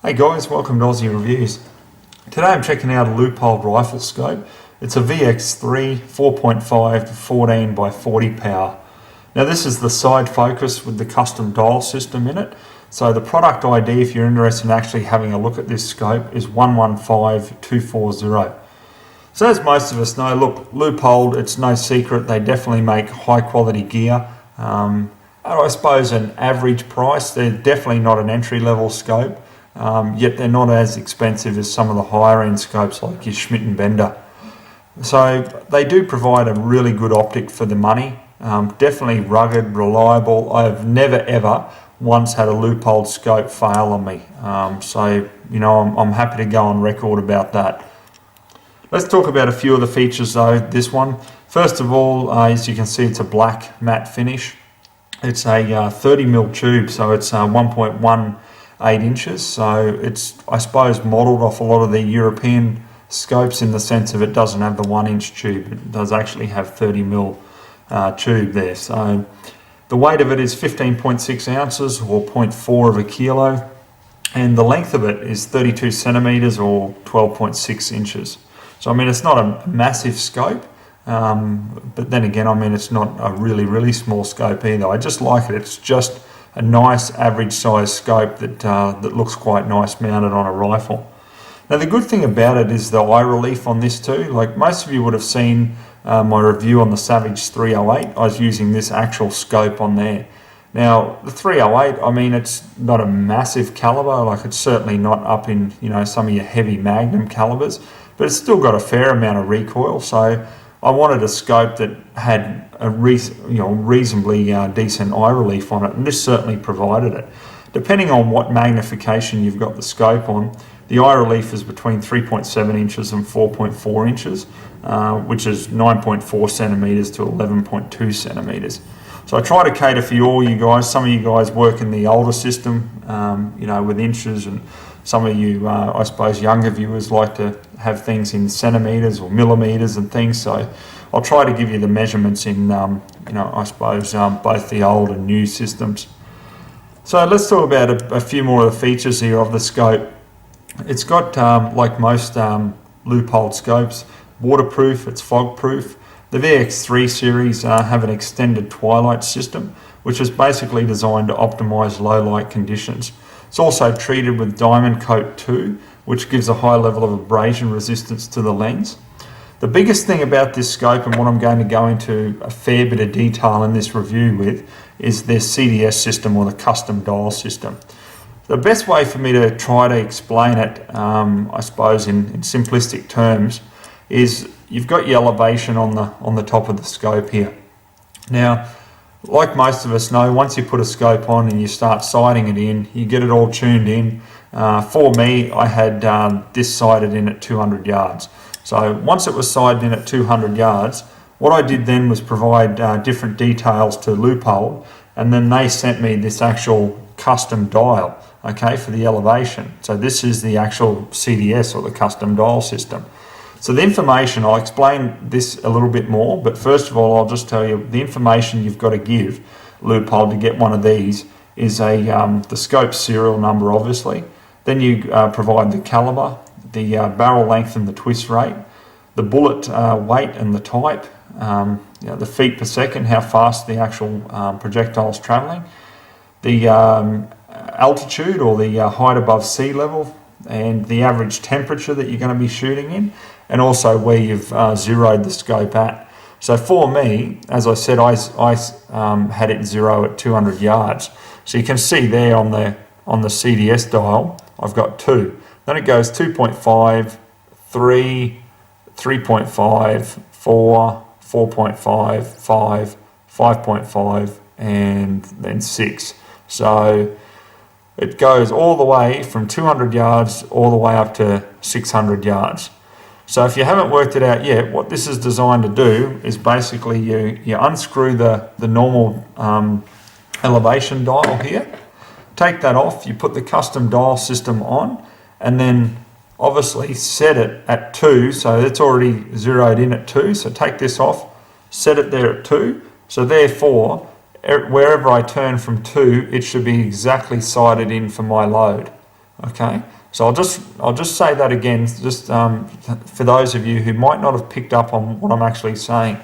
Hey guys, welcome to Aussie Reviews. Today I'm checking out a Leupold rifle scope. It's a VX3 4.5 to 14 by 40 power. Now this is the side focus with the custom dial system in it. So the product ID, if you're interested in actually having a look at this scope, is 115240. So as most of us know, look, Leupold, it's no secret, they definitely make high quality gear. I suppose an average price. They're definitely not an entry level scope. Yet they're not as expensive as some of the higher end scopes like your Schmidt & Bender. So they do provide a really good optic for the money. Definitely rugged, reliable. I've never ever once had a Leupold scope fail on me. So I'm happy to go on record about that. Let's talk about a few of the features though. This one, first of all, as you can see, it's a black matte finish. It's a 30mm tube, so it's 1.18 inches, so it's, I suppose, modelled off a lot of the European scopes in the sense of it doesn't have the 1-inch tube. It does actually have 30mm tube there. So the weight of it is 15.6 ounces or 0.4 of a kilo, and the length of it is 32 centimetres or 12.6 inches. So I mean, it's not a massive scope, but then again, I mean, it's not a really small scope either. I just like it. It's just a nice average size scope that looks quite nice mounted on a rifle. Now the good thing about it is the eye relief on this too. Like most of you would have seen my review on the Savage 308. I was using this actual scope on there. Now the 308, I mean, it's not a massive caliber, like it's certainly not up in some of your heavy Magnum calibers, but it's still got a fair amount of recoil. So I wanted a scope that had a reasonably decent eye relief on it, and this certainly provided it. Depending on what magnification you've got the scope on, the eye relief is between 3.7 inches and 4.4 inches, which is 9.4 centimetres to 11.2 centimetres. So I try to cater for all you guys. Some of you guys work in the older system, with inches, and some of you, I suppose, younger viewers like to have things in centimetres or millimetres and things. So I'll try to give you the measurements in, I suppose, both the old and new systems. So let's talk about a few more of the features here of the scope. It's got, like most Leupold scopes, waterproof, it's fog proof. The VX3 series have an extended twilight system, which is basically designed to optimise low light conditions. It's also treated with Diamond Coat 2, which gives a high level of abrasion resistance to the lens. The biggest thing about this scope, and what I'm going to go into a fair bit of detail in this review with, is their CDS system, or the custom dial system. The best way for me to try to explain it, I suppose in simplistic terms, is you've got your elevation on the top of the scope here. Now, like most of us know, once you put a scope on and you start sighting it in, you get it all tuned in. For me, I had this sighted in at 200 yards. So once it was sighted in at 200 yards, what I did then was provide different details to Leupold, and then they sent me this actual custom dial, okay, for the elevation. So this is the actual CDS, or the custom dial system. So the information, I'll explain this a little bit more, but first of all, I'll just tell you the information you've got to give Leupold to get one of these is the scope serial number, obviously. Then you provide the caliber, the barrel length and the twist rate, the bullet weight and the type, the feet per second, how fast the actual projectile is travelling, the altitude, or the height above sea level, and the average temperature that you're going to be shooting in, and also where you've zeroed the scope at. So for me, as I said, I had it zero at 200 yards. So you can see there on the CDS dial, I've got 2. Then it goes 2.5, 3, 3.5, 4, 4.5, 5, 5.5, and then 6. So it goes all the way from 200 yards all the way up to 600 yards. So if you haven't worked it out yet, what this is designed to do is basically you unscrew the normal elevation dial here, take that off, you put the custom dial system on, and then obviously set it at 2, so it's already zeroed in at 2, so take this off, set it there at 2, so therefore wherever I turn from 2, it should be exactly sighted in for my load. Okay, so I'll just say that again, just for those of you who might not have picked up on what I'm actually saying.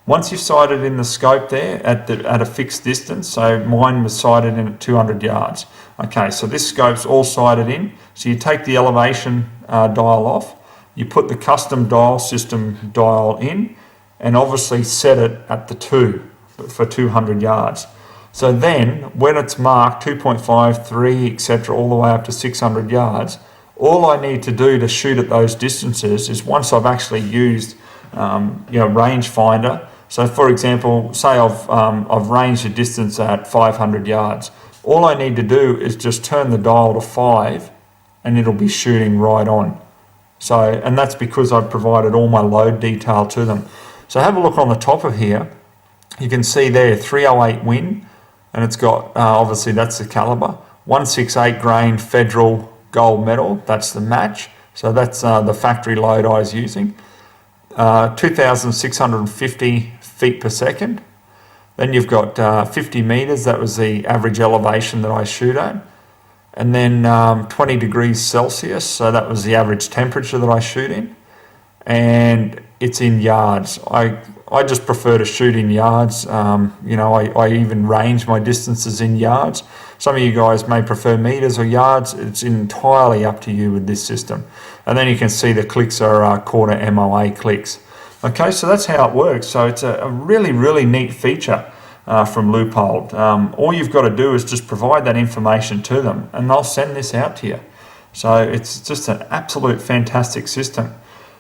Once you've sighted in the scope there at a fixed distance, so mine was sighted in at 200 yards. Okay, so this scope's all sighted in. So you take the elevation dial off, you put the custom dial system dial in, and obviously set it at the 2 for 200 yards. So then, when it's marked 2.5, 3, etc., all the way up to 600 yards, all I need to do to shoot at those distances is once I've actually used, rangefinder. So, for example, say I've ranged a distance at 500 yards. All I need to do is just turn the dial to 5, and it'll be shooting right on. So, and that's because I've provided all my load detail to them. So, have a look on the top of here. You can see there 308 Win. And it's got, obviously that's the caliber, 168 grain federal gold medal, that's the match. So that's the factory load I was using. 2,650 feet per second. Then you've got 50 meters, that was the average elevation that I shoot at. And then 20 degrees Celsius, so that was the average temperature that I shoot in. And it's in yards. I just prefer to shoot in yards. I even range my distances in yards. Some of you guys may prefer meters or yards. It's entirely up to you with this system. And then you can see the clicks are quarter MOA clicks. Okay, so that's how it works. So it's a really, really neat feature from Leupold. All you've got to do is just provide that information to them and they'll send this out to you. So it's just an absolute fantastic system.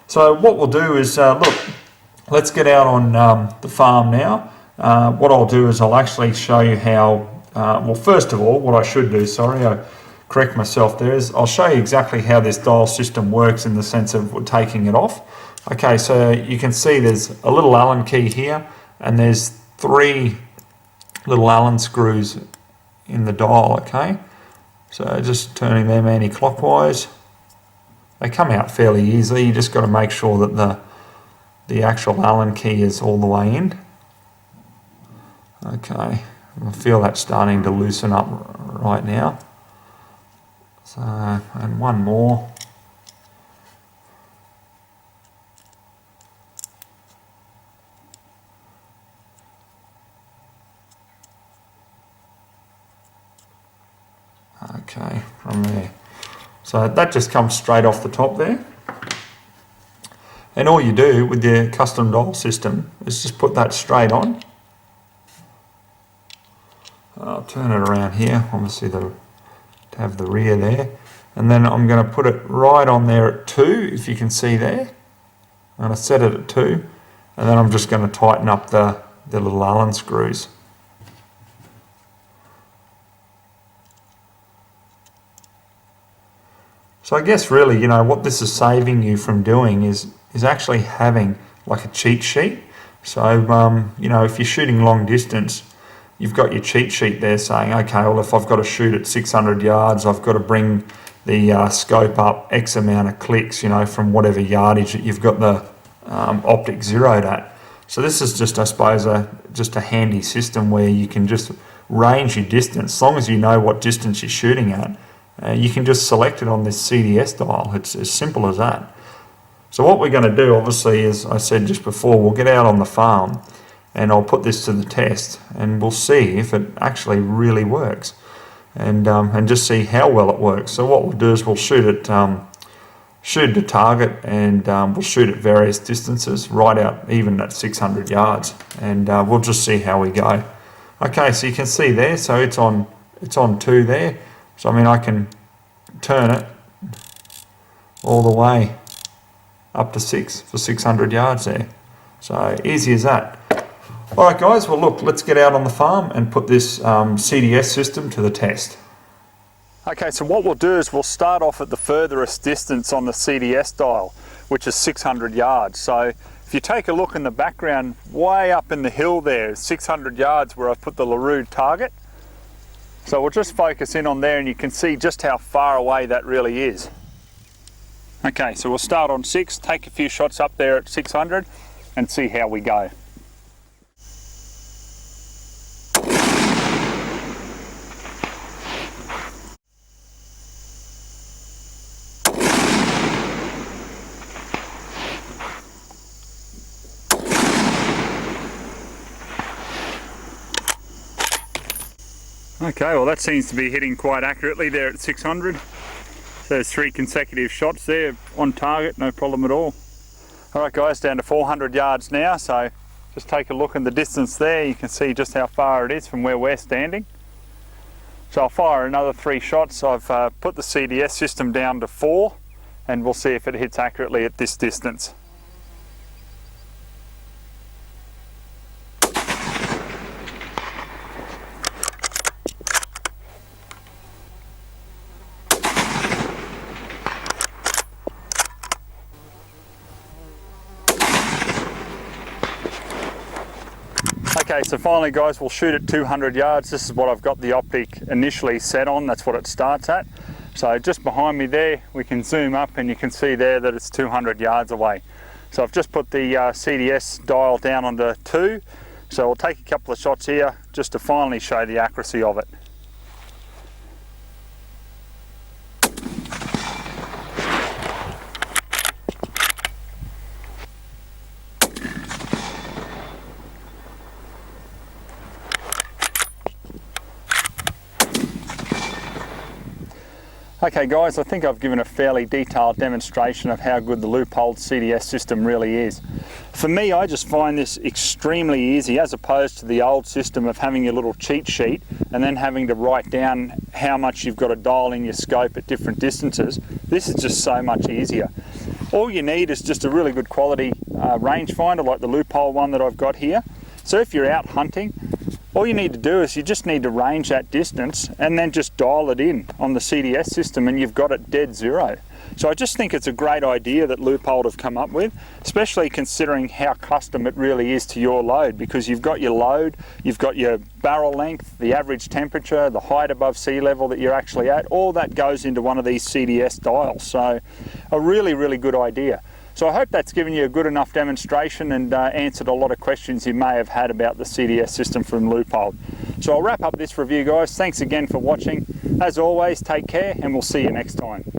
So what we'll do is, let's get out on the farm now. What I'll do is I'll actually show you how, first of all, what I should do, I correct myself there, is I'll show you exactly how this dial system works in the sense of taking it off. Okay, so you can see there's a little Allen key here and there's 3 little Allen screws in the dial, okay? So just turning them anti-clockwise. They come out fairly easily, you just got to make sure that the actual Allen key is all the way in. Okay, I feel that starting to loosen up right now. So, and one more. Okay, from there. So that just comes straight off the top there. And all you do with your custom dial system is just put that straight on. I'll turn it around here, obviously to have the rear there. And then I'm going to put it right on there at 2, if you can see there. I'm going to set it at 2. And then I'm just going to tighten up the little Allen screws. So I guess really, what this is saving you from doing is actually having like a cheat sheet. So, if you're shooting long distance, you've got your cheat sheet there saying, okay, well, if I've got to shoot at 600 yards, I've got to bring the scope up X amount of clicks, from whatever yardage that you've got the optic zeroed at. So this is just, I suppose, just a handy system where you can just range your distance. As long as you know what distance you're shooting at, you can just select it on this CDS dial. It's as simple as that. So what we're going to do, obviously, as I said just before, we'll get out on the farm and I'll put this to the test and we'll see if it actually really works and just see how well it works. So what we'll do is we'll shoot it to target and we'll shoot at various distances right out even at 600 yards and we'll just see how we go. Okay, so you can see there, so it's on 2 there. So I can turn it all the way up to 6 for 600 yards there. So easy as that. All right, guys, well, look, let's get out on the farm and put this CDS system to the test. Okay, so what we'll do is we'll start off at the furthest distance on the CDS dial, which is 600 yards. So if you take a look in the background, way up in the hill there, 600 yards where I've put the LaRue target. So we'll just focus in on there and you can see just how far away that really is. Okay, so we'll start on 6, take a few shots up there at 600 and see how we go. Okay, well that seems to be hitting quite accurately there at 600. So there's 3 consecutive shots there on target, no problem at all. Alright guys, down to 400 yards now, so just take a look at the distance there. You can see just how far it is from where we're standing. So I'll fire another 3 shots. I've put the CDS system down to 4 and we'll see if it hits accurately at this distance. Okay, so finally guys, we'll shoot at 200 yards. This is what I've got the optic initially set on. That's what it starts at. So just behind me there, we can zoom up and you can see there that it's 200 yards away. So I've just put the CDS dial down onto 2. So we'll take a couple of shots here just to finally show the accuracy of it. Okay guys, I think I've given a fairly detailed demonstration of how good the Leupold CDS system really is. For me, I just find this extremely easy as opposed to the old system of having your little cheat sheet and then having to write down how much you've got to dial in your scope at different distances. This is just so much easier. All you need is just a really good quality rangefinder like the Leupold one that I've got here. So if you're out hunting, all you need to do is you just need to range that distance and then just dial it in on the CDS system and you've got it dead zero. So I just think it's a great idea that Leupold have come up with, especially considering how custom it really is to your load, because you've got your load, you've got your barrel length, the average temperature, the height above sea level that you're actually at, all that goes into one of these CDS dials. So a really, really good idea. So I hope that's given you a good enough demonstration and answered a lot of questions you may have had about the CDS system from Leupold. So I'll wrap up this review guys. Thanks again for watching. As always, take care and we'll see you next time.